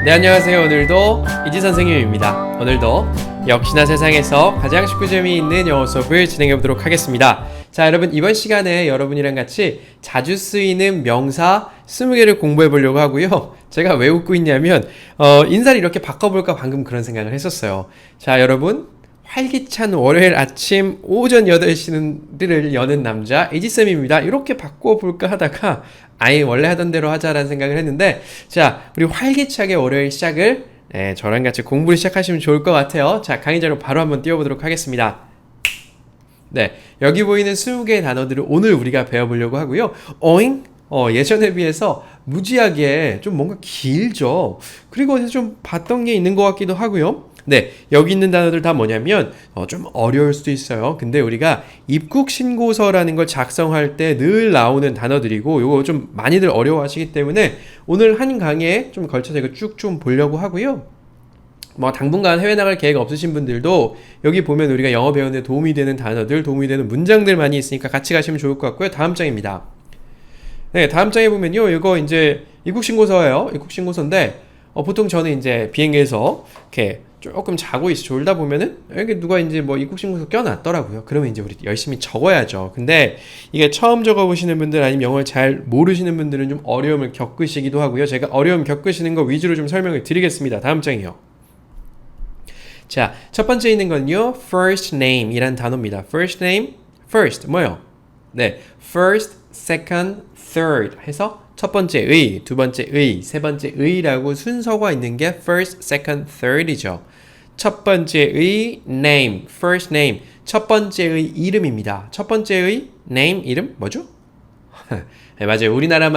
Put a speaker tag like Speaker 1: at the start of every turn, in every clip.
Speaker 1: 네, 안녕하세요. 오늘도 이지 선생님입니다. 오늘도 역시나 세상에서 가장 쉽고 재미있는 영어 수업을 진행해 보도록 하겠습니다. 자, 여러분 이번 시간에 여러분이랑 같이 자주 쓰이는 명사 20개를 공부해 보려고 하고요. 제가 왜 웃고 있냐면 인사를 이렇게 바꿔볼까 방금 그런 생각을 했었어요. 자, 여러분 활기찬 월요일 아침 오전 8시를 여는 남자 이지쌤입니다. 이렇게 바꿔볼까 하다가 아예 원래 하던 대로 하자라는 생각을 했는데, 자, 우리 활기차게 월요일 시작을 저랑 같이 공부를 시작하시면 좋을 것 같아요. 자, 강의자로 바로 한번 띄워보도록 하겠습니다. 네, 여기 보이는 20개의 단어들을 오늘 우리가 배워보려고 하고요. 어잉? 예전에 비해서 무지하게 좀 뭔가 길죠. 그리고 어디서 좀 봤던 게 있는 것 같기도 하고요. 네, 여기 있는 단어들 다 뭐냐면 좀 어려울 수도 있어요. 근데 우리가 입국 신고서라는 걸 작성할 때 늘 나오는 단어들이고 요거 좀 많이들 어려워하시기 때문에 오늘 한 강의에 좀 걸쳐서 이거 쭉 좀 보려고 하고요. 뭐 당분간 해외 나갈 계획 없으신 분들도 여기 보면 우리가 영어 배우는 데 도움이 되는 단어들, 도움이 되는 문장들 많이 있으니까 같이 가시면 좋을 것 같고요. 다음 장입니다. 네, 다음 장에 보면요. 이거 이제 입국 신고서예요. 입국 신고서인데 보통 저는 이제 비행기에서 이렇게 조금 자고 있어 졸다 보면은 여기 누가 이제 뭐 입국신고서 껴놨더라고요. 그러면 이제 우리 열심히 적어야죠. 근데 이게 처음 적어보시는 분들 아니면 영어를 잘 모르시는 분들은 좀 어려움을 겪으시기도 하고요. 제가 어려움 겪으시는 거 위주로 좀 설명을 드리겠습니다. 다음 장이요. 자, 첫 번째 있는 건요. first name 이란 단어입니다. first name, first 뭐요? 네, first, second, third 해서 첫 번째의, 두 번째의, 세 번째의라고 순서가 있는 게 first, second, third이죠. 첫 번째의 name, first name, 첫 번째의 이름입니다. 첫 번째의 name, 이름 뭐죠? 네, 맞아요. 우리나라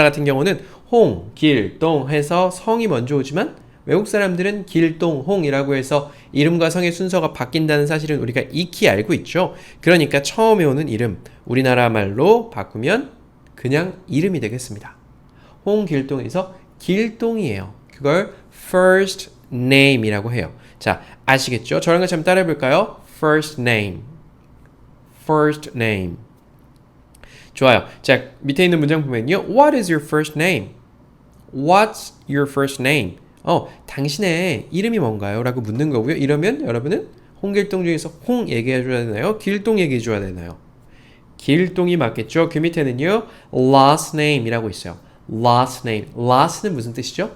Speaker 1: 같은 경우는 홍, 길, 동 해서 성이 먼저 오지만 외국 사람들은 길, 동, 홍이라고 해서 이름과 성의 순서가 바뀐다는 사실은 우리가 익히 알고 있죠. 그러니까 처음에 오는 이름, 우리나라 말로 바꾸면 그냥 이름이 되겠습니다. 홍길동에서 길동이에요. 그걸 first name이라고 해요. 자, 아시겠죠? 저랑 같이 한번 따라해 볼까요? first name. first name. 좋아요. 자, 밑에 있는 문장 보면요. What is your first name? What's your first name? 당신의 이름이 뭔가요? 라고 묻는 거고요. 이러면 여러분은 홍길동 중에서 홍 얘기해 줘야 되나요? 길동 얘기해 줘야 되나요? 길동이 맞겠죠? 그 밑에는요. last name 이라고 있어요. last name. last는 무슨 뜻이죠?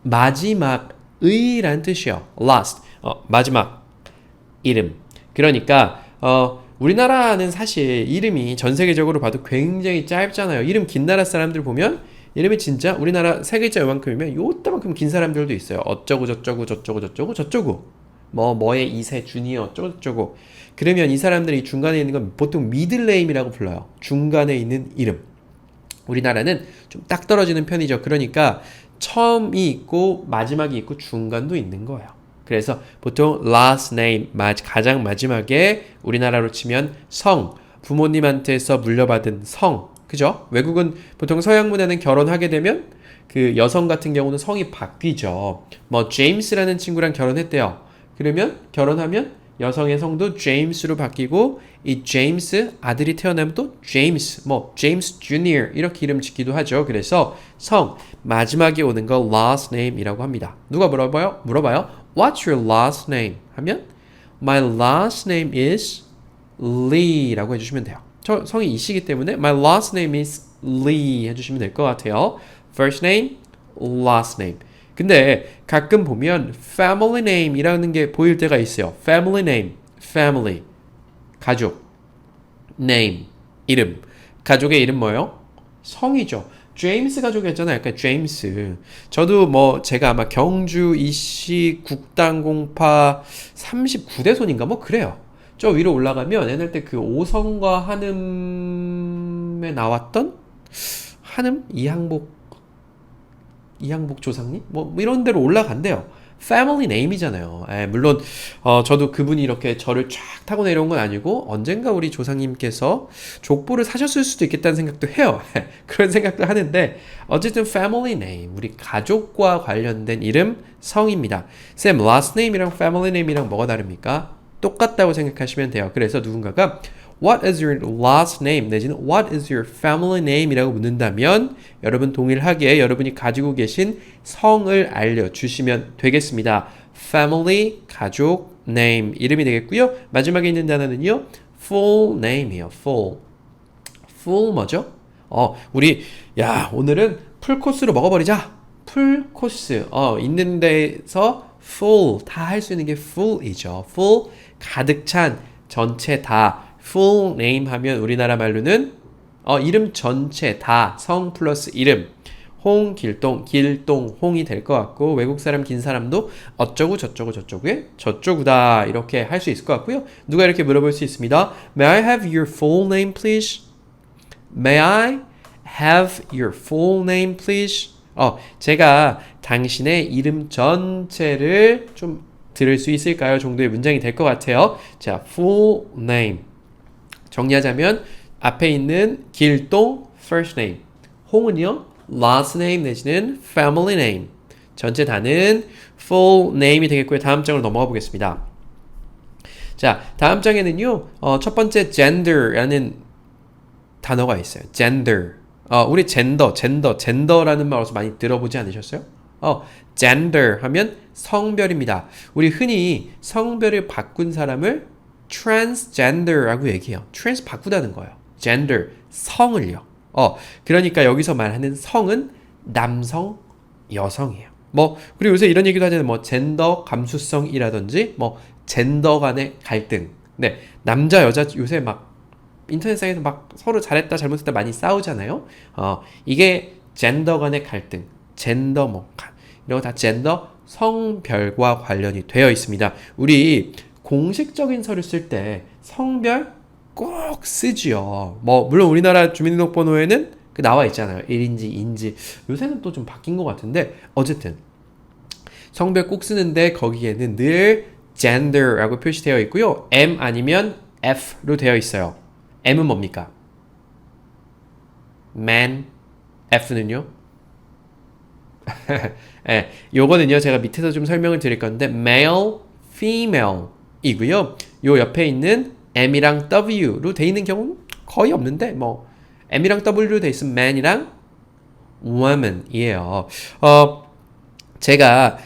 Speaker 1: 마지막의란 뜻이요. last. 마지막. 이름. 그러니까 우리나라는 사실 이름이 전 세계적으로 봐도 굉장히 짧잖아요. 이름 긴 나라 사람들 보면 이름이 진짜 우리나라 세 글자 요만큼이면 요따만큼 긴 사람들도 있어요. 어쩌고 저쩌고 저쩌고 저쩌고 저쩌고 뭐의 2세 주니어 어쩌고 저쩌고. 그러면 이 사람들이 중간에 있는 건 보통 미들네임이라고 불러요. 중간에 있는 이름. 우리나라는 좀 딱 떨어지는 편이죠. 그러니까 처음이 있고 마지막이 있고 중간도 있는 거예요. 그래서 보통 last name, 가장 마지막에 우리나라로 치면 성, 부모님한테서 물려받은 성, 그죠? 외국은 보통 서양 문화는 결혼하게 되면 그 여성 같은 경우는 성이 바뀌죠. 뭐 제임스라는 친구랑 결혼했대요. 그러면 결혼하면 여성의 성도 제임스로 바뀌고 이 제임스 아들이 태어나면 또 제임스, 제임스 주니어 이렇게 이름 짓기도 하죠. 그래서 성 마지막에 오는 거 last name이라고 합니다. 누가 물어봐요? What's your last name? 하면 My last name is Lee라고 해주시면 돼요. 저 성이 이시기 때문에 My last name is Lee 해주시면 될 것 같아요. First name, last name. 근데 가끔 보면 family name이라는 게 보일 때가 있어요. family name, family, 가족, name, 이름. 가족의 이름 뭐예요? 성이죠. 제임스 가족이었잖아요. 약간 제임스. 저도 제가 아마 경주 이씨 국당공파 39대손인가 그래요. 저 위로 올라가면 옛날 때 그 오성과 한음에 나왔던 한음? 이항복 조상님? 이런 데로 올라간대요. 패밀리 네임이잖아요. 물론 저도 그분이 이렇게 저를 쫙 타고 내려온 건 아니고 언젠가 우리 조상님께서 족보를 사셨을 수도 있겠다는 생각도 해요. 그런 생각도 하는데 어쨌든 패밀리 네임, 우리 가족과 관련된 이름, 성입니다. 쌤, last name이랑 패밀리 네임이랑 뭐가 다릅니까? 똑같다고 생각하시면 돼요. 그래서 누군가가 What is your last name? 내지는 What is your family name? 이라고 묻는다면 여러분 동일하게 여러분이 가지고 계신 성을 알려주시면 되겠습니다. Family, 가족, name, 이름이 되겠고요. 마지막에 있는 단어는요. full name이에요. full. full 뭐죠? 우리 오늘은 풀코스로 먹어버리자. 풀코스. 있는 데서 full 다 할 수 있는 게 full이죠. full 가득 찬 전체 다 full name 하면 우리나라 말로는 이름 전체 다 성 플러스 이름 홍길동 길동 홍이 될 것 같고 외국 사람 긴 사람도 어쩌고 저쩌고 저쩌고에 저쩌구다 이렇게 할 수 있을 것 같고요. 누가 이렇게 물어볼 수 있습니다. May I have your full name please? May I have your full name please? 제가 당신의 이름 전체를 좀 들을 수 있을까요? 정도의 문장이 될 것 같아요. 자, full name. 정리하자면 앞에 있는 길동 first name, 홍은요 last name 내지는 family name. 전체 다는 full name이 되겠고요. 다음 장으로 넘어가 보겠습니다. 자, 다음 장에는요. 첫 번째 gender라는 단어가 있어요. gender. 우리 젠더라는 말 어디서 많이 들어보지 않으셨어요? gender 하면 성별입니다. 우리 흔히 성별을 바꾼 사람을 transgender라고 얘기해요. trans 바꾸다는 거예요. gender 성을요. 그러니까 여기서 말하는 성은 남성, 여성이에요. 그리고 요새 이런 얘기도 하잖아요. 젠더 감수성이라든지 젠더 간의 갈등. 네, 남자 여자 요새 막 인터넷상에서 막 서로 잘했다 잘못했다 많이 싸우잖아요. 이게 젠더 간의 갈등, 젠더 이런 거 다 젠더 성별과 관련이 되어 있습니다. 우리 공식적인 서류 쓸 때 성별 꼭 쓰지요. 물론 우리나라 주민등록번호에는 나와 있잖아요. 1인지 2인지. 요새는 또 좀 바뀐 것 같은데 어쨌든 성별 꼭 쓰는데 거기에는 늘 gender라고 표시되어 있고요. M 아니면 F로 되어 있어요. M은 뭡니까? man, F는요? 네, 요거는요 제가 밑에서 좀 설명을 드릴 건데 male, female 이고요. 요 옆에 있는 M이랑 W로 돼 있는 경우는 거의 없는데 M이랑 W로 돼 있으면 man이랑 woman이에요. 제가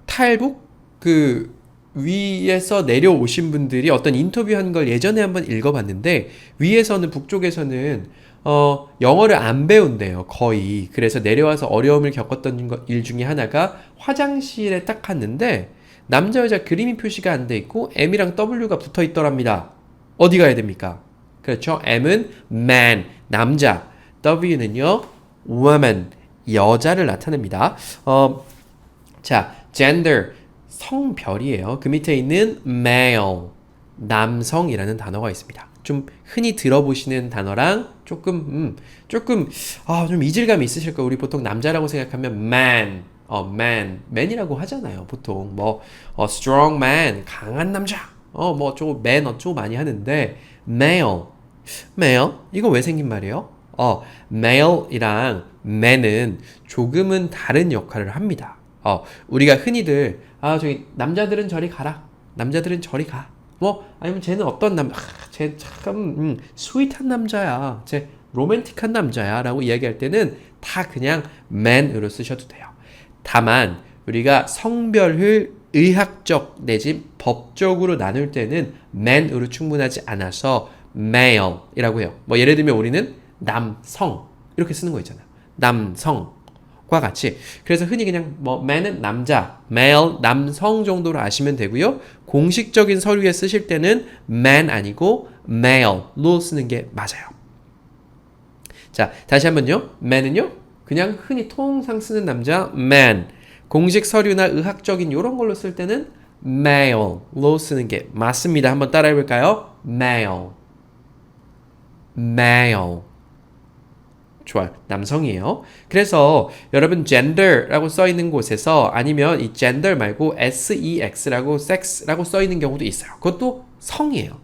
Speaker 1: 탈북 위에서 내려오신 분들이 어떤 인터뷰한 걸 예전에 한번 읽어봤는데 위에서는 북쪽에서는 영어를 안 배운대요. 거의. 그래서 내려와서 어려움을 겪었던 일 중에 하나가 화장실에 딱 갔는데 남자 여자 그림이 표시가 안 돼 있고 M이랑 W가 붙어 있더랍니다. 어디 가야 됩니까? 그렇죠. M은 man, 남자. W는요, woman, 여자를 나타냅니다. 자, gender, 성별이에요. 그 밑에 있는 male, 남성이라는 단어가 있습니다. 좀 흔히 들어보시는 단어랑 조금 좀 이질감이 있으실 거예요. 우리 보통 남자라고 생각하면 man, man이라고 하잖아요. 보통 strong man, 강한 남자, 어쩌고 man 어쩌고 많이 하는데 male 이거 왜 생긴 말이에요? male이랑 man은 조금은 다른 역할을 합니다. 우리가 흔히들 저기 남자들은 저리 가라, 남자들은 저리 가. 아니면 쟤는 어떤 쟤 참 스윗한 남자야, 쟤 로맨틱한 남자야 라고 이야기할 때는 다 그냥 man으로 쓰셔도 돼요. 다만 우리가 성별을 의학적 내지 법적으로 나눌 때는 man으로 충분하지 않아서 male이라고 해요. 예를 들면 우리는 남성 이렇게 쓰는 거 있잖아요. 남성과 같이. 그래서 흔히 그냥 man은 남자, male 남성 정도로 아시면 되고요. 공식적인 서류에 쓰실 때는 man 아니고 male로 쓰는 게 맞아요. 자, 다시 한번요. man은요, 그냥 흔히 통상 쓰는 남자 man. 공식 서류나 의학적인 이런 걸로 쓸 때는 male로 쓰는 게 맞습니다. 한번 따라해 볼까요? male. 좋아요. 남성이에요. 그래서 여러분 gender라고 써 있는 곳에서 아니면 이 gender 말고 sex라고 sex라고 써 있는 경우도 있어요. 그것도 성이에요.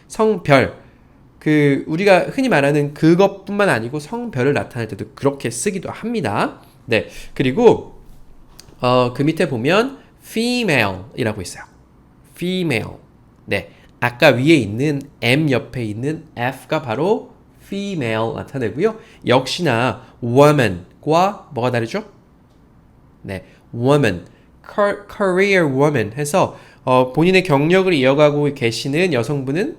Speaker 1: 성별. 우리가 흔히 말하는 그것뿐만 아니고 성별을 나타낼 때도 그렇게 쓰기도 합니다. 네. 그리고 그 밑에 보면 female이라고 있어요. female. 네. 아까 위에 있는 M 옆에 있는 F가 바로 female 나타내고요. 역시나 woman과 뭐가 다르죠? 네, woman, career woman 해서 본인의 경력을 이어가고 계시는 여성분은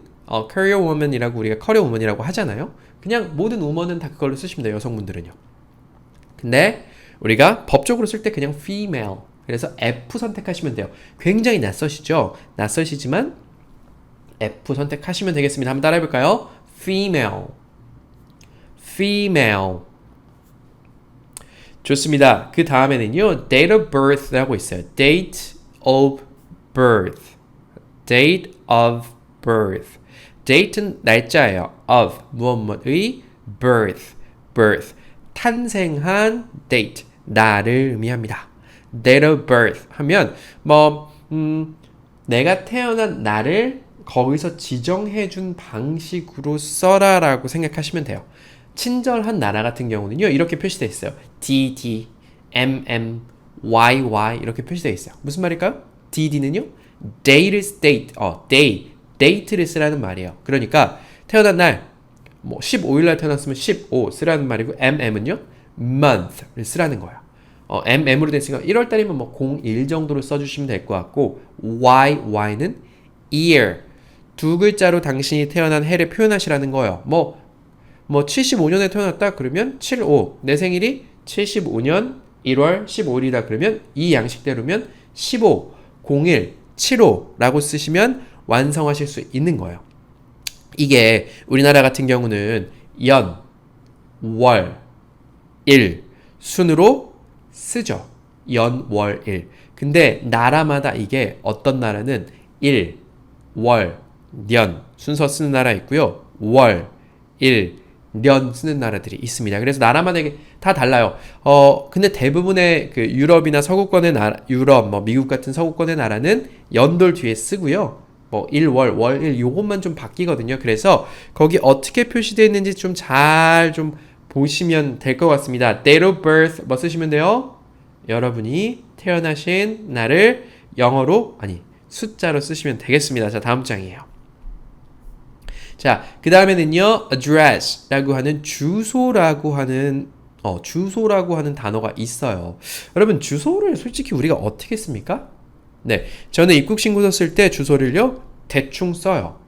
Speaker 1: career woman이라고 우리가 career woman이라고 하잖아요. 그냥 모든 woman은 다 그걸로 쓰시면 돼요. 여성분들은요. 근데 우리가 법적으로 쓸 때 그냥 female. 그래서 F 선택하시면 돼요. 굉장히 낯서시죠? 낯서시지만 F 선택하시면 되겠습니다. 한번 따라해 볼까요? female. female. 좋습니다. 그 다음에는요. date of birth라고 있어요. date of birth. date of birth. date는 날짜예요. of 무엇의 birth. birth. 탄생한 date. 날을 의미합니다. date of birth 하면 내가 태어난 날을 거기서 지정해준 방식으로 써라라고 생각하시면 돼요. 친절한 나라 같은 경우는요. 이렇게 표시되어 있어요. DD, MM, YY 이렇게 표시되어 있어요. 무슨 말일까요? DD는요. date is date, date를 쓰라는 말이에요. 그러니까 태어난 날, 15일 날 태어났으면 15 쓰라는 말이고 MM은요. month를 쓰라는 거예요. MM으로 됐으니까 1월 달이면 01 정도로 써주시면 될 것 같고 YY는 year 두 글자로 당신이 태어난 해를 표현하시라는 거예요. 75년에 태어났다 그러면 75 내 생일이 75년 1월 15일이다 그러면 이 양식대로면 15 01 75라고 쓰시면 완성하실 수 있는 거예요. 이게 우리나라 같은 경우는 연, 월, 일 순으로 쓰죠. 연, 월, 일. 근데 나라마다 이게 어떤 나라는 일, 월, 년 순서 쓰는 나라 있고요. 월, 일, 년 쓰는 나라들이 있습니다. 그래서 나라마다 이게 다 달라요. 근데 대부분의 그 유럽이나 서구권의 나라, 유럽, 미국 같은 서구권의 나라는 연도를 뒤에 쓰고요. 1월, 월, 일 요것만 좀 바뀌거든요. 그래서 거기 어떻게 표시되어 있는지 좀 잘 좀 보시면 될 것 같습니다. date of birth 뭐 쓰시면 돼요? 여러분이 태어나신 날을 영어로 숫자로 쓰시면 되겠습니다. 자, 다음 장이에요. 자, 그 다음에는요, address라고 하는 주소라고 하는 단어가 있어요. 여러분, 주소를 솔직히 우리가 어떻게 씁니까? 네, 저는 입국신고서 쓸 때 주소를요, 대충 써요.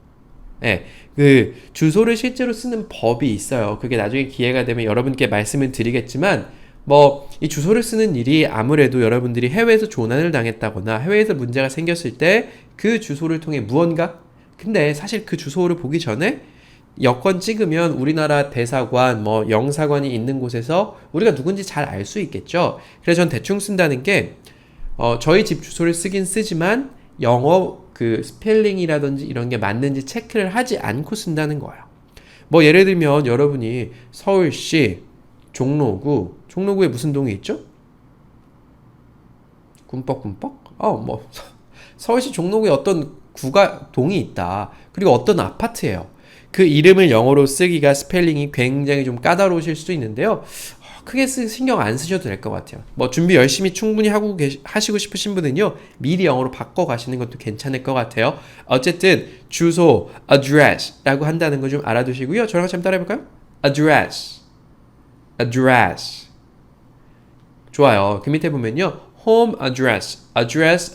Speaker 1: 네, 그 주소를 실제로 쓰는 법이 있어요. 그게 나중에 기회가 되면 여러분께 말씀을 드리겠지만, 이 주소를 쓰는 일이 아무래도 여러분들이 해외에서 조난을 당했다거나 해외에서 문제가 생겼을 때 그 주소를 통해 무언가 근데 사실 그 주소를 보기 전에 여권 찍으면 우리나라 대사관, 영사관이 있는 곳에서 우리가 누군지 잘 알 수 있겠죠. 그래서 전 대충 쓴다는 게 저희 집 주소를 쓰긴 쓰지만 영어 그 스펠링이라든지 이런 게 맞는지 체크를 하지 않고 쓴다는 거예요. 예를 들면 여러분이 서울시 종로구에 무슨 동이 있죠? 꿈뻑꿈뻑? 서울시 종로구에 어떤 동이 있다. 그리고 어떤 아파트예요. 그 이름을 영어로 쓰기가 스펠링이 굉장히 좀 까다로우실 수도 있는데요. 크게 신경 안 쓰셔도 될 것 같아요. 준비 열심히 충분히 하시고 싶으신 분은요. 미리 영어로 바꿔 가시는 것도 괜찮을 것 같아요. 어쨌든 주소, address라고 한다는 거 좀 알아두시고요. 저랑 같이 한번 따라해볼까요? address. 좋아요. 그 밑에 보면요. home address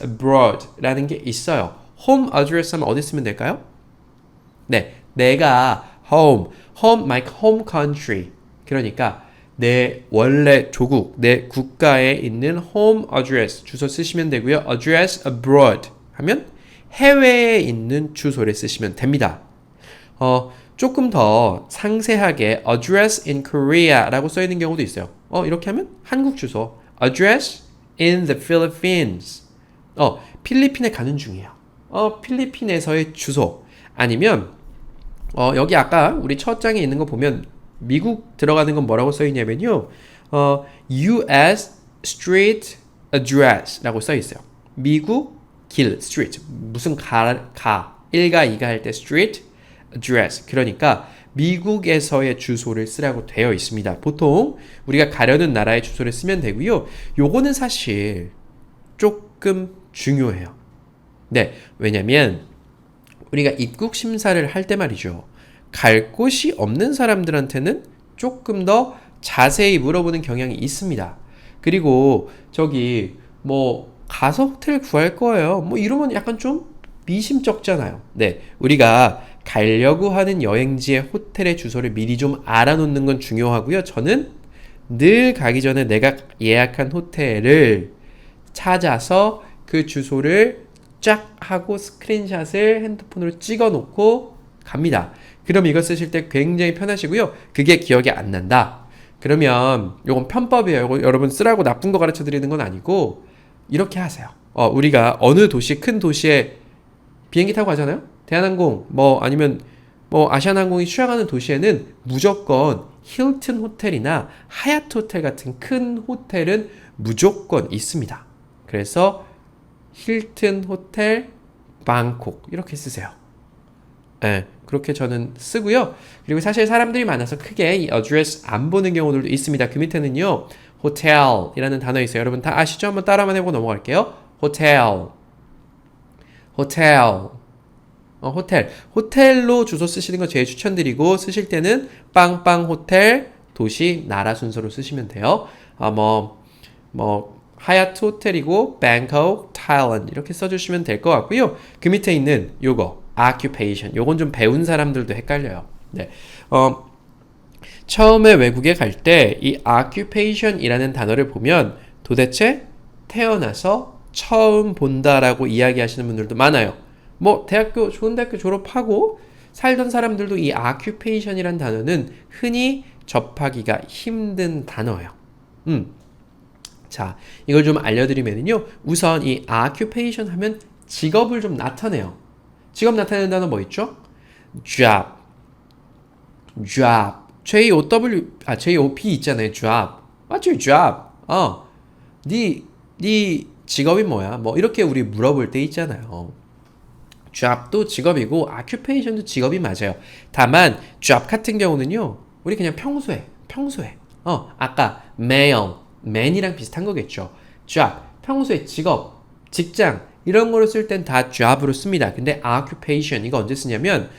Speaker 1: abroad라는 게 있어요. home address 하면 어디 쓰면 될까요? 네, 내가 home my home country. 그러니까 내 원래 조국, 내 국가에 있는 home address 주소 쓰시면 되고요. address abroad 하면 해외에 있는 주소를 쓰시면 됩니다. 조금 더 상세하게 address in Korea라고 써 있는 경우도 있어요. 이렇게 하면 한국 주소 address in the Philippines. 필리핀에 가는 중이에요. 필리핀에서의 주소. 아니면 여기 아까 우리 첫 장에 있는 거 보면 미국 들어가는 건 뭐라고 써 있냐면요. US street address라고 써 있어요. 미국 길 street 무슨 가 1가 2가 할 때 street address. 그러니까 미국에서의 주소를 쓰라고 되어 있습니다. 보통 우리가 가려는 나라의 주소를 쓰면 되고요. 요거는 사실 조금 중요해요. 네, 왜냐면 우리가 입국 심사를 할 때 말이죠. 갈 곳이 없는 사람들한테는 조금 더 자세히 물어보는 경향이 있습니다. 그리고 저기 뭐 가서 호텔 구할 거예요. 뭐 이러면 약간 좀 미심쩍잖아요. 네, 우리가 가려고 하는 여행지의 호텔의 주소를 미리 좀 알아놓는 건 중요하고요. 저는 늘 가기 전에 내가 예약한 호텔을 찾아서 그 주소를 쫙 하고 스크린샷을 핸드폰으로 찍어 놓고 갑니다. 그럼 이거 쓰실 때 굉장히 편하시고요. 그게 기억이 안 난다. 그러면 요건 편법이에요. 요거 여러분 쓰라고 나쁜 거 가르쳐 드리는 건 아니고 이렇게 하세요. 우리가 어느 도시, 큰 도시에 비행기 타고 가잖아요. 대한항공 뭐 아니면 뭐 아시아나항공이 출항하는 도시에는 무조건 힐튼 호텔이나 하얏트 호텔 같은 큰 호텔은 무조건 있습니다. 그래서 힐튼 호텔 방콕 이렇게 쓰세요. 네, 그렇게 저는 쓰고요. 그리고 사실 사람들이 많아서 크게 이 어드레스 안 보는 경우들도 있습니다. 그 밑에는요. 호텔이라는 단어 있어요. 여러분 다 아시죠? 한번 따라만 해보고 넘어갈게요. 호텔. 호텔. 호텔로 주소 쓰시는 거 제일 추천드리고 쓰실 때는 빵빵 호텔 도시 나라 순서로 쓰시면 돼요. 하얏트 호텔이고 Bangkok, Thailand 이렇게 써주시면 될 것 같고요. 그 밑에 있는 요거 occupation 요건 좀 배운 사람들도 헷갈려요. 네. 처음에 외국에 갈 때 이 occupation이라는 단어를 보면 도대체 태어나서 처음 본다라고 이야기하시는 분들도 많아요. 뭐 좋은 대학교 졸업하고 살던 사람들도 이 occupation이라는 단어는 흔히 접하기가 힘든 단어예요. 자, 이걸 좀 알려드리면요. 우선 이 occupation 하면 직업을 좀 나타내요. 직업 나타내는 단어 뭐 있죠? job. J-O-P 있잖아요. job. What's your job? 네 직업이 뭐야? 뭐 이렇게 우리 물어볼 때 있잖아요. job도 직업이고 occupation도 직업이 맞아요. 다만 job 같은 경우는요. 우리 그냥 평소에 아까 man이랑 비슷한 거겠죠. job, 평소에 직업, 직장 이런 거를 쓸 땐 다 job으로 씁니다. 근데 occupation 이거 언제 쓰냐면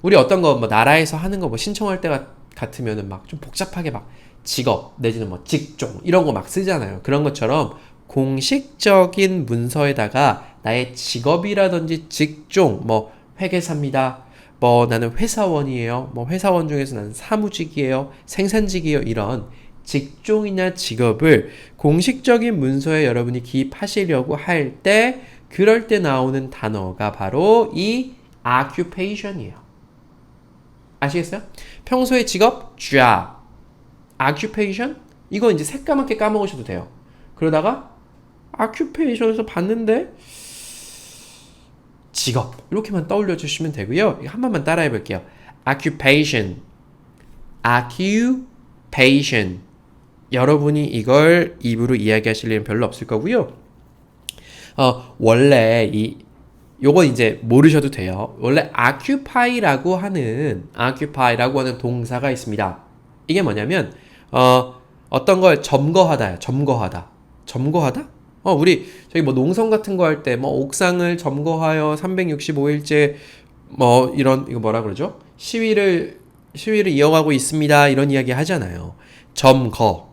Speaker 1: 우리 어떤 거 뭐 나라에서 하는 거 뭐 신청할 때 같으면은 막 좀 복잡하게 막 직업 내지는 뭐 직종 이런 거 막 쓰잖아요. 그런 것처럼 공식적인 문서에다가 나의 직업이라든지 직종 뭐 회계사입니다. 뭐 나는 회사원이에요. 뭐 회사원 중에서 나는 사무직이에요. 생산직이에요. 이런 직종이나 직업을 공식적인 문서에 여러분이 기입하시려고 할 때 그럴 때 나오는 단어가 바로 이 occupation이에요. 아시겠어요? 평소의 직업 job, occupation 이거 이제 새까맣게 까먹으셔도 돼요. 그러다가 occupation에서 봤는데 직업 이렇게만 떠올려 주시면 되고요. 한 번만 따라해 볼게요. occupation. 여러분이 이걸 입으로 이야기하실 일은 별로 없을 거고요. 원래 요거 이제 모르셔도 돼요. 원래 occupy라고 하는 동사가 있습니다. 이게 뭐냐면 어떤 걸 점거하다요. 점거하다? 우리 저기 뭐 농성 같은 거 할 때 뭐 옥상을 점거하여 365일째 뭐 이거 뭐라 그러죠? 시위를 이어가고 있습니다. 이런 이야기 하잖아요. 점거,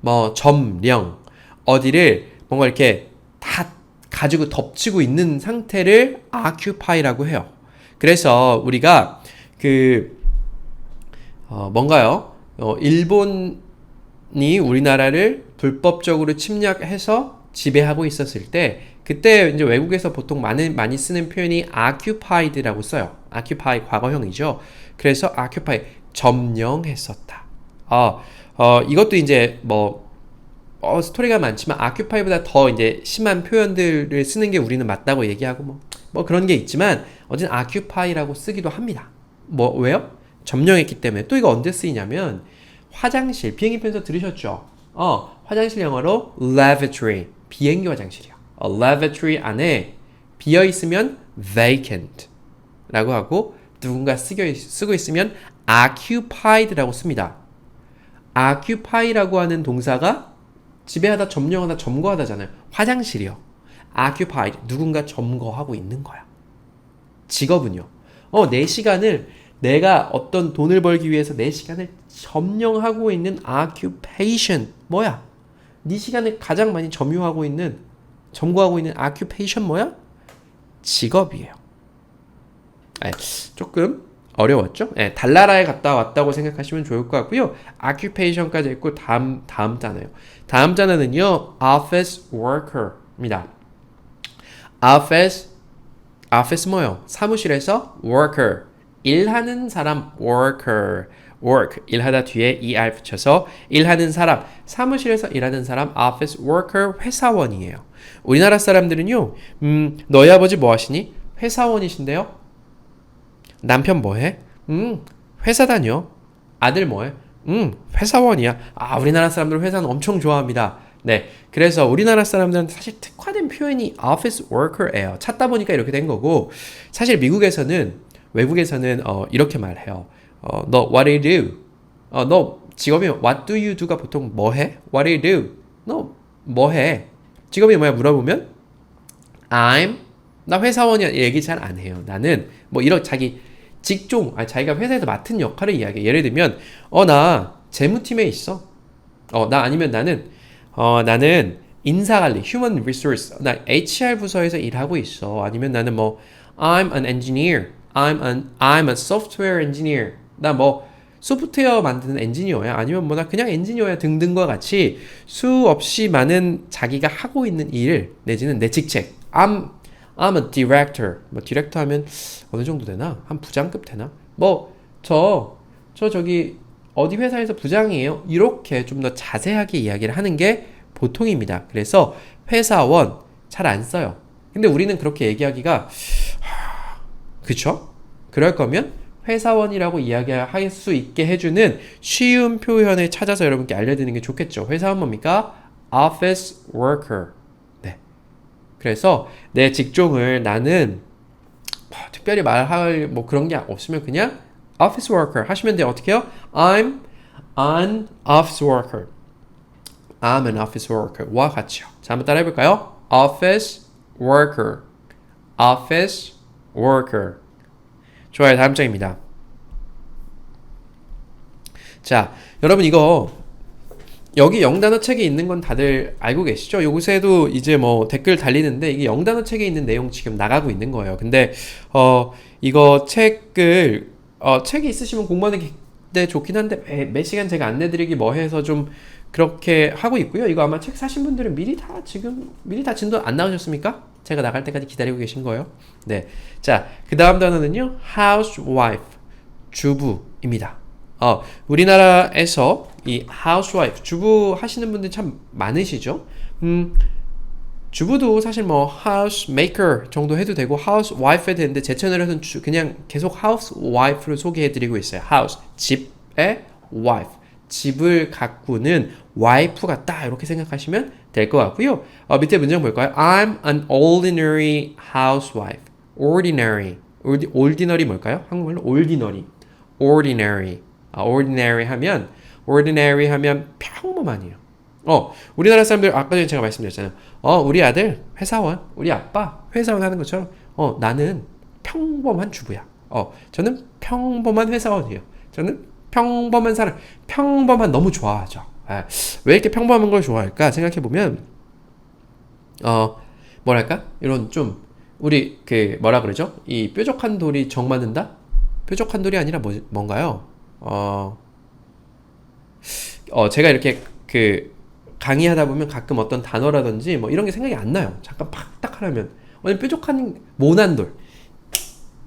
Speaker 1: 뭐 점령, 어디를 뭔가 이렇게 다 가지고 덮치고 있는 상태를 occupy라고 해요. 그래서 우리가 뭔가요? 일본이 우리나라를 불법적으로 침략해서 지배하고 있었을 때 그때 이제 외국에서 보통 많이 쓰는 표현이 occupied라고 써요. occupy 과거형이죠. 그래서 occupy 점령했었다. 이것도 이제 스토리가 많지만 occupy보다 더 이제 심한 표현들을 쓰는 게 우리는 맞다고 얘기하고 뭐 그런 게 있지만 어쨌든 occupy라고 쓰기도 합니다. 왜요? 점령했기 때문에. 또 이거 언제 쓰이냐면 화장실, 비행기 편에서 들으셨죠? 화장실 영어로 lavatory, 비행기 화장실이요. lavatory 안에 비어 있으면 vacant 라고 하고 누군가 쓰고 있으면 occupied라고 씁니다. occupy라고 하는 동사가 지배하다, 점령하다, 점거하다잖아요. 화장실이요. occupied, 누군가 점거하고 있는 거야. 직업은요. 내 시간을 내가 어떤 돈을 벌기 위해서 내 시간을 점령하고 있는 occupation 뭐야? 네 시간을 가장 많이 점유하고 있는 점거하고 있는 occupation 뭐야? 직업이에요. 조금 어려웠죠? 달나라에 갔다 왔다고 생각하시면 좋을 것 같고요. occupation까지 있고 다음 단어예요. 다음 단어는요. office worker입니다. office 뭐요? 사무실에서 worker 일하는 사람 work 일하다 뒤에 er 붙여서 일하는 사람 사무실에서 일하는 사람 office worker 회사원이에요. 우리나라 사람들은요. 너희 아버지 뭐 하시니? 회사원이신데요. 남편 뭐해? 회사 다녀. 아들 뭐해? 회사원이야. 우리나라 사람들 회사는 엄청 좋아합니다. 네, 그래서 우리나라 사람들한테 사실 특화된 표현이 office worker예요. 찾다 보니까 이렇게 된 거고 사실 외국에서는 이렇게 말해요. 너 what do you do? 너 직업이 what do you do가 보통 뭐 해? what do you do? 너 뭐 해? 직업이 뭐야 물어보면 나 회사원이야 얘기 잘 안 해요. 나는 뭐 이런 자기 직종, 자기가 회사에서 맡은 역할을 이야기해. 예를 들면 나 재무팀에 있어. 아니면 나는 인사관리, human resource, 나 HR 부서에서 일하고 있어. 아니면 나는 뭐 I'm an engineer, I'm a software engineer. 나 뭐 소프트웨어 만드는 엔지니어야. 아니면 뭐 나 그냥 엔지니어야 등등과 같이 수없이 많은 자기가 하고 있는 일 내지는 내 직책. I'm a director. 뭐 디렉터 하면 어느 정도 되나? 한 부장급 되나? 저기 어디 회사에서 부장이에요. 이렇게 좀 더 자세하게 이야기를 하는 게 보통입니다. 그래서 회사원 잘 안 써요. 근데 우리는 그렇게 얘기하기가 그쵸? 그럴 거면 회사원이라고 이야기할 수 있게 해주는 쉬운 표현을 찾아서 여러분께 알려드리는 게 좋겠죠. 회사원 뭡니까? office worker. 네. 그래서 내 직종을 나는 특별히 말할 뭐 그런 게 없으면 그냥 office worker 하시면 돼요. 어떻게 해요? I'm an office worker. I'm an office worker와 같이요. 자, 한번 따라 해볼까요? office worker. office worker. 좋아요. 다음 장입니다. 자, 여러분 이거 여기 영단어 책에 있는 건 다들 알고 계시죠? 요새도 이제 뭐 댓글 달리는데 이게 영단어 책에 있는 내용 지금 나가고 있는 거예요. 근데 이거 책이 있으시면 공부하는 게 좋긴 한데 몇 시간 제가 안내드리기 뭐해서 좀 그렇게 하고 있고요. 이거 아마 책 사신 분들은 미리 다 진도 안 나오셨습니까? 제가 나갈 때까지 기다리고 계신 거예요. 네. 자, 그 다음 단어는요. housewife. 주부입니다. 우리나라에서 이 housewife, 주부 하시는 분들 참 많으시죠? 주부도 사실 뭐 housemaker 정도 해도 되고 housewife 해도 되는데 제 채널에서는 그냥 계속 housewife로 소개해드리고 있어요. house, 집의 wife. 집을 가꾸는 와이프 같다 이렇게 생각하시면 될 것 같고요. 밑에 문장 볼까요? I'm an ordinary housewife. ordinary 뭘까요? 한국말로 ordinary. ordinary 하면 평범한이에요. 우리나라 사람들 아까 전에 제가 말씀드렸잖아요. 우리 아들 회사원, 우리 아빠 회사원 하는 것처럼 나는 평범한 주부야. 저는 평범한 회사원이에요. 저는 평범한 사람, 평범한 너무 좋아하죠. 왜 이렇게 평범한 걸 좋아할까 생각해보면 뭐랄까 이런 좀 우리 뭐라 그러죠? 이 뾰족한 돌이 정 맞는다? 뾰족한 돌이 아니라 뭔가요? 제가 이렇게 강의하다 보면 가끔 어떤 단어라든지 뭐 이런 게 생각이 안 나요. 잠깐 팍딱 하려면 뾰족한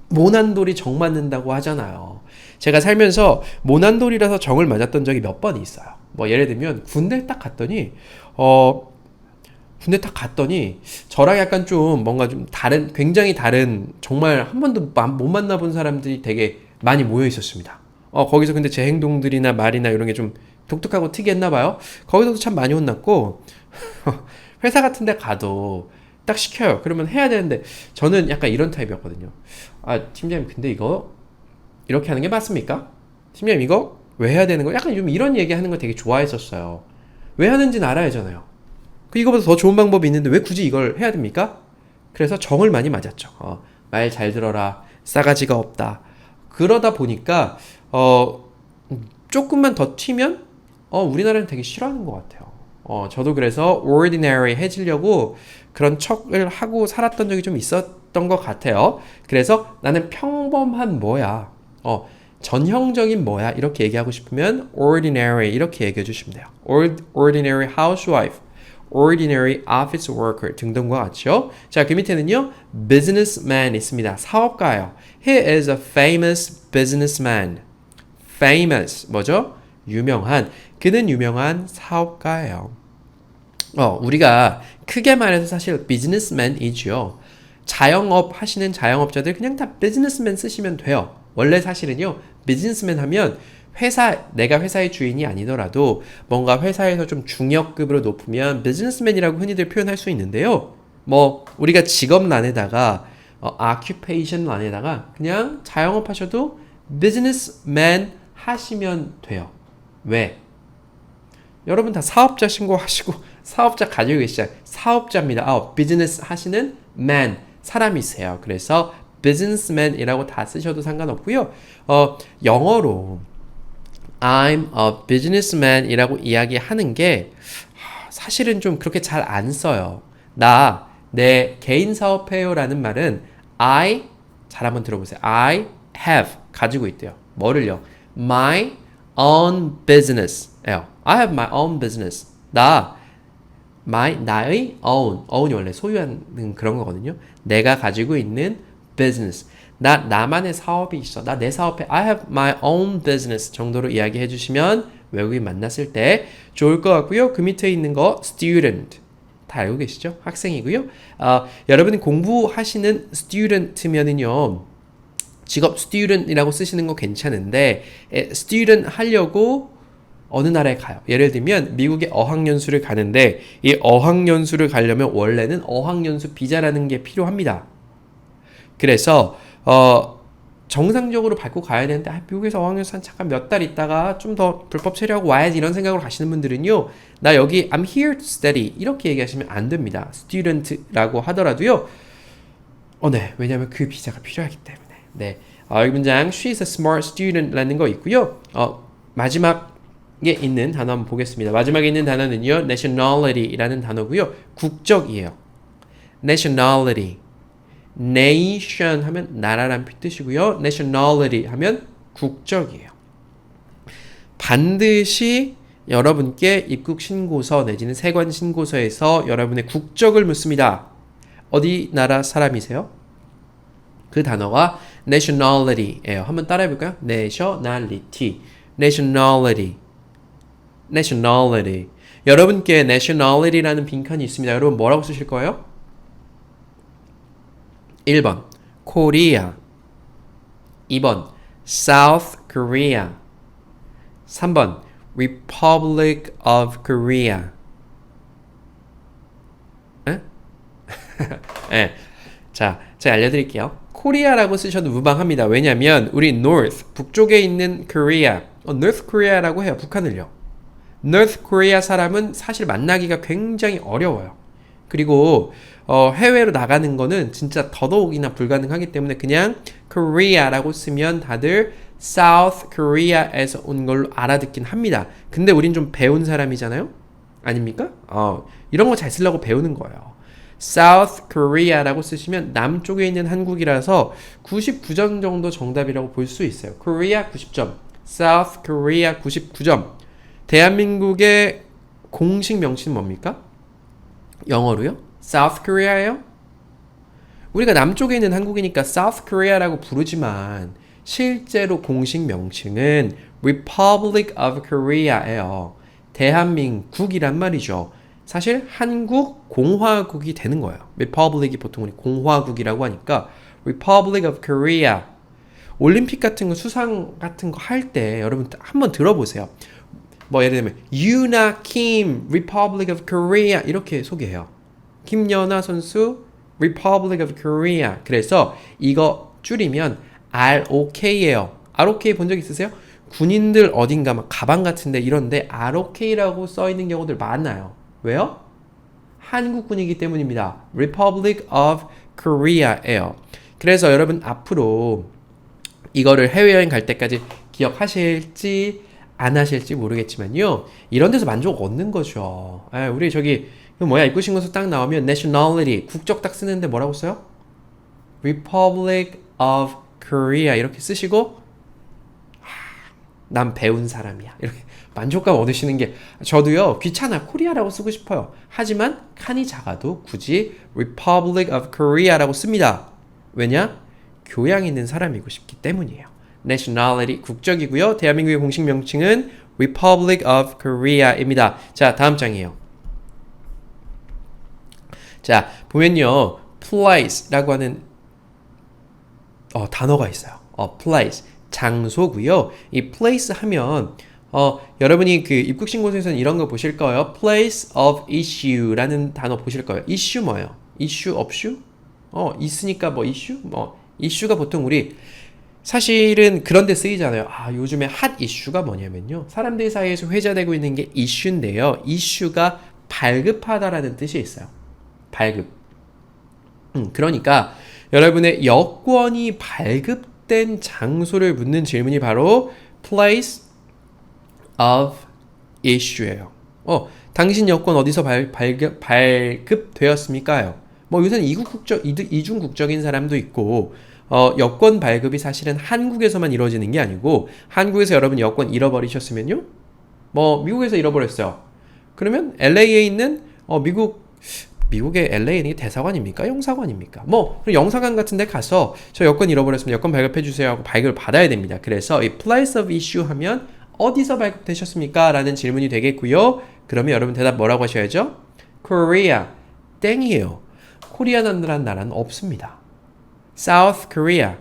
Speaker 1: 모난돌이 정 맞는다고 하잖아요. 제가 살면서 모난돌이라서 정을 맞았던 적이 몇 번 있어요. 뭐 예를 들면 군대 딱 갔더니 저랑 약간 좀 뭔가 좀 굉장히 다른 정말 한 번도 못 만나본 사람들이 되게 많이 모여 있었습니다. 거기서 근데 제 행동들이나 말이나 이런 게 좀 독특하고 특이했나 봐요. 거기서도 참 많이 혼났고 회사 같은 데 가도 딱 시켜요. 그러면 해야 되는데 저는 약간 이런 타입이었거든요. 팀장님 근데 이거 이렇게 하는 게 맞습니까? 팀장님 이거 왜 해야 되는 거예요? 약간 좀 이런 얘기 하는 거 되게 좋아했었어요. 왜 하는지는 알아야잖아요. 이거보다 더 좋은 방법이 있는데 왜 굳이 이걸 해야 됩니까? 그래서 정을 많이 맞았죠. 말 잘 들어라. 싸가지가 없다. 그러다 보니까 조금만 더 튀면 우리나라는 되게 싫어하는 것 같아요. 저도 그래서 ordinary 해지려고 그런 척을 하고 살았던 적이 좀 있었던 것 같아요. 그래서 나는 평범한 뭐야, 전형적인 뭐야 이렇게 얘기하고 싶으면 ordinary 이렇게 얘기해 주시면 돼요. ordinary housewife, ordinary office worker 등등과 같죠. 자, 그 밑에는요 businessman 있습니다. 사업가예요. He is a famous businessman. famous 뭐죠? 유명한. 그는 유명한 사업가예요. 우리가 크게 말해서 사실 businessman이죠. 자영업 하시는 자영업자들 그냥 다 businessman 쓰시면 돼요. 원래 사실은요 businessman 하면 내가 회사의 주인이 아니더라도 뭔가 회사에서 좀 중역급으로 높으면 businessman이라고 흔히들 표현할 수 있는데요. 뭐 우리가 직업란에다가 occupation란에다가 그냥 자영업 하셔도 businessman 하시면 돼요. 왜? 여러분 다 사업자 신고하시고 사업자 가지고 계시잖아요. 사업자입니다. 비즈니스 하시는 man, 사람이세요. 그래서 businessman이라고 다 쓰셔도 상관없고요. 영어로 I'm a businessman 이라고 이야기하는 게 사실은 좀 그렇게 잘 안 써요. 내 개인 사업해요 라는 말은 잘 한번 들어보세요. I have, 가지고 있대요. 뭐를요? My own business. I have my own business. 나의 own이 원래 소유하는 그런 거거든요. 내가 가지고 있는 business. 나만의 사업이 있어. 내 사업에 I have my own business 정도로 이야기해 주시면 외국인 만났을 때 좋을 것 같고요. 그 밑에 있는 거 student. 다 알고 계시죠? 학생이고요. 여러분이 공부하시는 student면은요. 직업 student이라고 쓰시는 거 괜찮은데 student 하려고 어느 나라에 가요. 예를 들면 미국에 어학연수를 가는데 이 어학연수를 가려면 원래는 어학연수 비자라는 게 필요합니다. 그래서 정상적으로 밟고 가야 되는데 미국에서 어학연수 한 잠깐 몇 달 있다가 좀 더 불법 체류하고 와야지 이런 생각으로 가시는 분들은요. 나 여기 I'm here to study 이렇게 얘기하시면 안 됩니다. student라고 하더라도요. 네. 왜냐하면 그 비자가 필요하기 때문에. 네. 이 문장 She is a smart student라는 거 있고요. 마지막에 있는 단어 한번 보겠습니다. 마지막에 있는 단어는요. nationality라는 단어고요. 국적이에요. nationality. nation 하면 나라란 뜻이고요. nationality 하면 국적이에요. 반드시 여러분께 입국 신고서 내지는 세관 신고서에서 여러분의 국적을 묻습니다. 어디 나라 사람이세요? 그 단어가 nationality예요. 한번 따라해 볼까요? nationality. 여러분께 nationality라는 빈칸이 있습니다. 여러분 뭐라고 쓰실 거예요? 1번 Korea, 2번 South Korea, 3번 Republic of Korea. 네. 자, 제가 알려드릴게요. 코리아라고 쓰셔도 무방합니다. 왜냐면 우리 North, 북쪽에 있는 Korea, North Korea라고 해요. 북한을요. North Korea 사람은 사실 만나기가 굉장히 어려워요. 그리고 해외로 나가는 거는 진짜 더더욱이나 불가능하기 때문에 그냥 Korea라고 쓰면 다들 South Korea에서 온 걸로 알아듣긴 합니다. 근데 우린 좀 배운 사람이잖아요? 아닙니까? 이런 거 잘 쓰려고 배우는 거예요. South Korea라고 쓰시면 남쪽에 있는 한국이라서 99점 정도 정답이라고 볼 수 있어요. Korea 90점, South Korea 99점. 대한민국의 공식 명칭은 뭡니까? 영어로요? South Korea예요? 우리가 남쪽에 있는 한국이니까 South Korea라고 부르지만 실제로 공식 명칭은 Republic of Korea예요. 대한민국이란 말이죠. 사실 한국 공화국이 되는 거예요. Republic이 보통 우리 공화국이라고 하니까 Republic of Korea. 올림픽 같은 거 수상 같은 거 할 때 여러분 한번 들어보세요. 뭐 예를 들면 유나 김 Republic of Korea 이렇게 소개해요. 김연아 선수 Republic of Korea. 그래서 이거 줄이면 ROK예요. ROK 본 적 있으세요? 군인들 어딘가 막 가방 같은데 이런데 ROK라고 써 있는 경우들 많아요. 왜요? 한국군이기 때문입니다. Republic of Korea예요. 그래서 여러분 앞으로 이거를 해외여행 갈 때까지 기억하실지 안 하실지 모르겠지만요. 이런 데서 만족 얻는 거죠. 우리 저기 이거 뭐야? 입국 신고서 딱 나오면 nationality 국적 딱 쓰는데 뭐라고 써요? Republic of Korea 이렇게 쓰시고 난 배운 사람이야. 이렇게 만족감 얻으시는 게 저도요. 귀찮아. 코리아라고 쓰고 싶어요. 하지만 칸이 작아도 굳이 Republic of Korea라고 씁니다. 왜냐? 교양 있는 사람이고 싶기 때문이에요. nationality 국적이고요. 대한민국의 공식 명칭은 Republic of Korea입니다. 자, 다음 장이에요. 자, 보면요. place라고 하는 단어가 있어요. place 장소고요. 이 place 하면 여러분이 그 입국 신고서에서는 이런 거 보실 거예요. place of issue라는 단어 보실 거예요. issue 뭐예요? issue 없슈? 있으니까 뭐 issue? issue가 보통 우리 사실은 그런 데 쓰이잖아요. 요즘에 핫 이슈가 뭐냐면요. 사람들 사이에서 회자되고 있는 게 이슈인데요. 이슈가 발급하다라는 뜻이 있어요. 발급. 그러니까 여러분의 여권이 발급된 장소를 묻는 질문이 바로 place of issue예요. 당신 여권 어디서 발급되었습니까요? 뭐 요새는 이중 국적인 사람도 있고 여권 발급이 사실은 한국에서만 이루어지는 게 아니고 한국에서 여러분 여권 잃어버리셨으면요. 뭐 미국에서 잃어버렸어요. 그러면 LA에 있는 미국의 LA에 있는 게 대사관입니까? 영사관입니까? 뭐 영사관 같은 데 가서 저 여권 잃어버렸으면 여권 발급해 주세요 하고 발급을 받아야 됩니다. 그래서 이 place of issue 하면 어디서 발급되셨습니까? 라는 질문이 되겠고요. 그러면 여러분 대답 뭐라고 하셔야죠? Korea. 땡이에요. 코리아라는 나라는 없습니다. South Korea.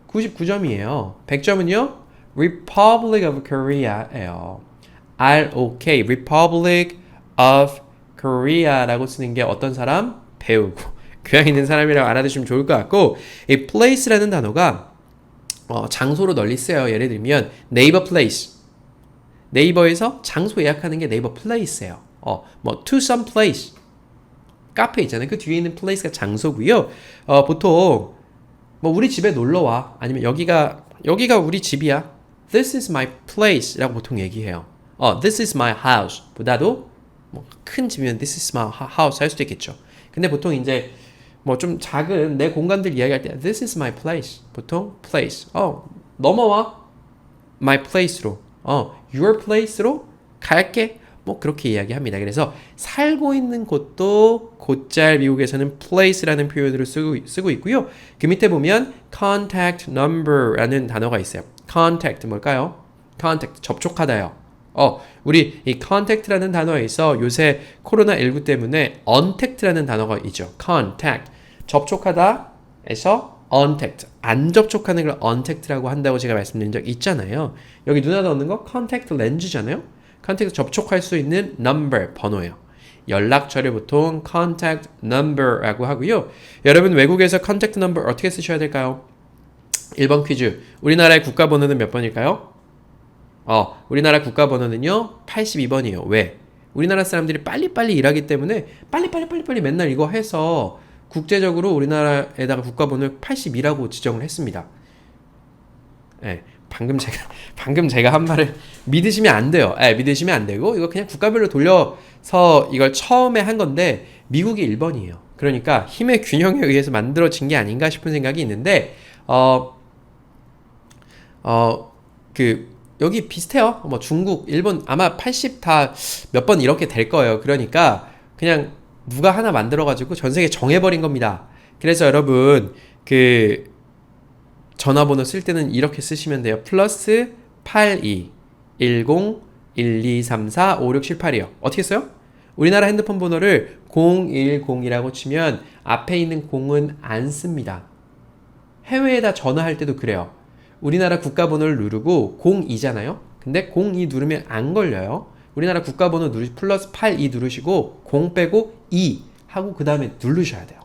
Speaker 1: 99점이에요. 100점은요? Republic of Korea예요. ROK. Republic of Korea라고 쓰는 게 어떤 사람? 배우고 교양 있는 사람이라고 알아두시면 좋을 것 같고 이 place라는 단어가 장소로 널리 쓰여요. 예를 들면 네이버 place. 네이버에서 장소 예약하는 게 네이버 place예요. to some place. 카페 있잖아요. 그 뒤에 있는 place가 장소고요. 보통 우리 집에 놀러 와. 아니면 여기가 우리 집이야. This is my place라고 보통 얘기해요. This is my house 보다도 큰 집이면 This is my house 할 수도 있겠죠. 근데 보통 이제 좀 작은 내 공간들 이야기할 때 This is my place 보통 place 넘어와 my place로 your place로 갈게 그렇게 이야기합니다. 그래서 살고 있는 곳도 곧잘 미국에서는 place라는 표현으로 쓰고 있고요. 그 밑에 보면 contact number라는 단어가 있어요. contact 뭘까요? contact 접촉하다요. 우리 이 contact라는 단어에 있어 요새 코로나19 때문에 untact라는 단어가 있죠. contact 접촉하다에서 untact 안 접촉하는 걸 untact라고 한다고 제가 말씀드린 적 있잖아요. 여기 눈에 넣는 거 contact 렌즈잖아요. 컨택트 접촉할 수 있는 number 번호예요. 연락처를 보통 contact number라고 하고요. 여러분 외국에서 contact number 어떻게 쓰셔야 될까요? 1번 퀴즈. 우리나라의 국가번호는 몇 번일까요? 우리나라 국가번호는요 82번이에요. 왜? 우리나라 사람들이 빨리빨리 일하기 때문에 빨리 맨날 이거 해서 국제적으로 우리나라에다가 국가번호를 82라고 지정을 했습니다. 네. 방금 제가 한 말을 믿으시면 안 돼요. 믿으시면 안 되고 이거 그냥 국가별로 돌려서 이걸 처음에 한 건데 미국이 1번이에요. 그러니까 힘의 균형에 의해서 만들어진 게 아닌가 싶은 생각이 있는데 여기 비슷해요. 중국, 일본 아마 80 다 몇 번 이렇게 될 거예요. 그러니까 그냥 누가 하나 만들어가지고 전 세계 정해버린 겁니다. 그래서 여러분 전화번호 쓸 때는 이렇게 쓰시면 돼요. 플러스 821012345678이요. 어떻게 써요? 우리나라 핸드폰 번호를 010이라고 치면 앞에 있는 0은 안 씁니다. 해외에다 전화할 때도 그래요. 우리나라 국가번호를 누르고 02잖아요. 근데 02 누르면 안 걸려요. 우리나라 국가번호 플러스 82 누르시고 0 빼고 2 하고 그 다음에 누르셔야 돼요.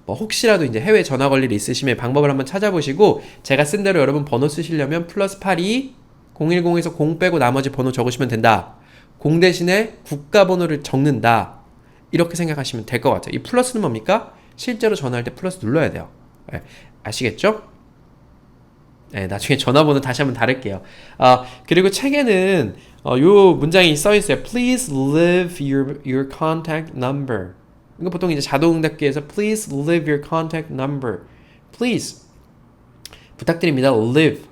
Speaker 1: 혹시라도 이제 해외 전화 걸 일 있으시면 방법을 한번 찾아보시고 제가 쓴 대로 여러분 번호 쓰시려면 플러스 82 010에서 0 빼고 나머지 번호 적으시면 된다. 0 대신에 국가번호를 적는다. 이렇게 생각하시면 될 것 같아요. 이 플러스는 뭡니까? 실제로 전화할 때 플러스 눌러야 돼요. 예, 아시겠죠? 네, 나중에 전화번호 다시 한번 다를게요. 그리고 책에는 요 문장이 써 있어요. Please leave your contact number. 이거 보통 이제 자동응답기에서 Please leave your contact number. Please 부탁드립니다. Leave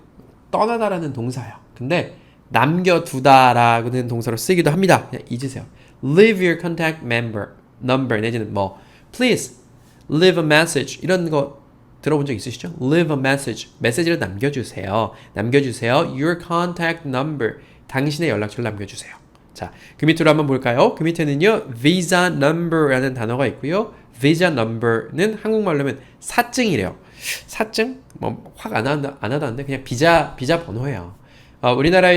Speaker 1: 떠나다라는 동사예요. 근데 남겨두다라는 동사로 쓰기도 합니다. 그냥 잊으세요. Leave your contact number 내지는 뭐 Please leave a message 이런 거 들어본 적 있으시죠? Leave a message. 메시지를 남겨주세요. 남겨주세요. Your contact number. 당신의 연락처를 남겨주세요. 자, 그 밑으로 한번 볼까요? 그 밑에는요, visa number라는 단어가 있고요. visa number는 한국말로 하면 사증이래요. 사증? 뭐, 확 안 하다는데 그냥 비자 번호예요. 우리나라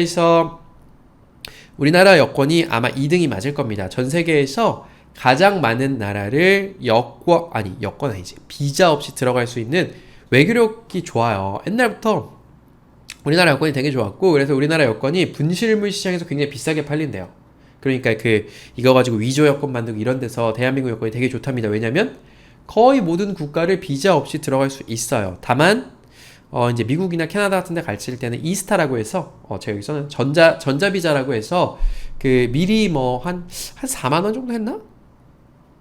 Speaker 1: 여권이 아마 2등이 맞을 겁니다. 전 세계에서 가장 많은 나라를 여권 아니지. 비자 없이 들어갈 수 있는 외교력이 좋아요. 옛날부터 우리나라 여권이 되게 좋았고, 그래서 우리나라 여권이 분실물 시장에서 굉장히 비싸게 팔린대요. 그러니까 이거 가지고 위조 여권 만들고 이런 데서 대한민국 여권이 되게 좋답니다. 왜냐면 거의 모든 국가를 비자 없이 들어갈 수 있어요. 다만, 이제 미국이나 캐나다 같은 데 가실 때는 이스타라고 해서, 제가 여기서는 전자비자라고 해서, 미리 한 4만원 정도 했나?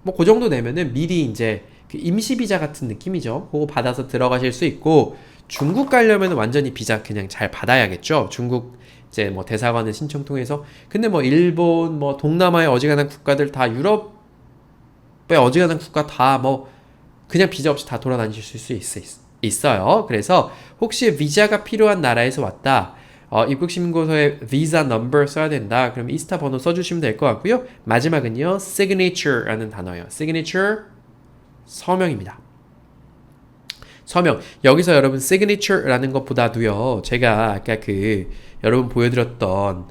Speaker 1: 뭐 그 정도 내면은 미리 이제 임시 비자 같은 느낌이죠. 그거 받아서 들어가실 수 있고 중국 가려면 완전히 비자 그냥 잘 받아야겠죠. 중국 이제 뭐 대사관의 신청 통해서. 근데 뭐 일본 뭐 동남아의 어지간한 국가들 다 유럽의 어지간한 국가 다 뭐 그냥 비자 없이 다 돌아다니실 수 있어요. 그래서 혹시 비자가 필요한 나라에서 왔다. 입국 신고서에 visa number 써야 된다. 그럼 이스타 번호 써주시면 될 것 같고요. 마지막은요, signature라는 단어예요. signature 서명입니다. 서명. 여기서 여러분 signature라는 것보다도요, 제가 아까 여러분 보여드렸던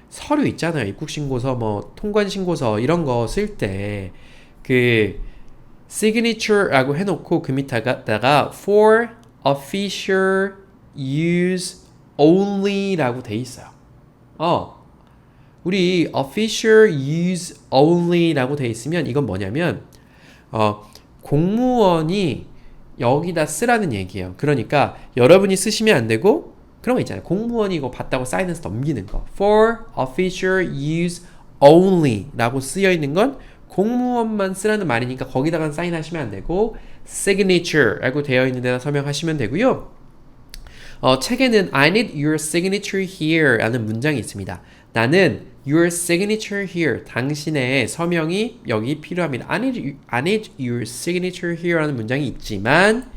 Speaker 1: 서류 있잖아요. 입국 신고서, 뭐 통관 신고서 이런 거 쓸 때 signature라고 해놓고 그 밑에다가 for official use only라고 돼 있어요. 우리 official use only라고 돼 있으면 이건 뭐냐면 공무원이 여기다 쓰라는 얘기예요. 그러니까 여러분이 쓰시면 안 되고 그런 거 있잖아요. 공무원이 이거 봤다고 사인해서 넘기는 거. For official use only라고 쓰여 있는 건 공무원만 쓰라는 말이니까 거기다가 사인하시면 안 되고 signature라고 되어 있는 데다 서명하시면 되고요. 책에는 I need your signature here 라는 문장이 있습니다. 나는 your signature here, 당신의 서명이 여기 필요합니다. I need your signature here 라는 문장이 있지만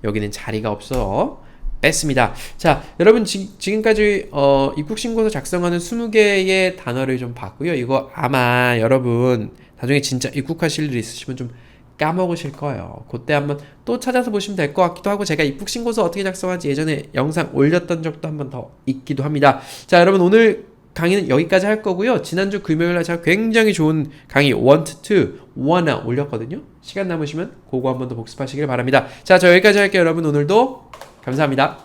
Speaker 1: 여기는 자리가 없어 뺐습니다. 자, 여러분 지금까지 입국신고서 작성하는 20개의 단어를 좀 봤고요. 이거 아마 여러분 나중에 진짜 입국하실 일 있으시면 좀 까먹으실 거예요. 그때 한번 또 찾아서 보시면 될 것 같기도 하고 제가 입국신고서 어떻게 작성하지 예전에 영상 올렸던 적도 한번 더 있기도 합니다. 자, 여러분 오늘 강의는 여기까지 할 거고요. 지난주 금요일날 제가 굉장히 좋은 강의 want to, wanna 올렸거든요. 시간 남으시면 그거 한번 더 복습하시길 바랍니다. 자, 저 여기까지 할게요. 여러분 오늘도 감사합니다.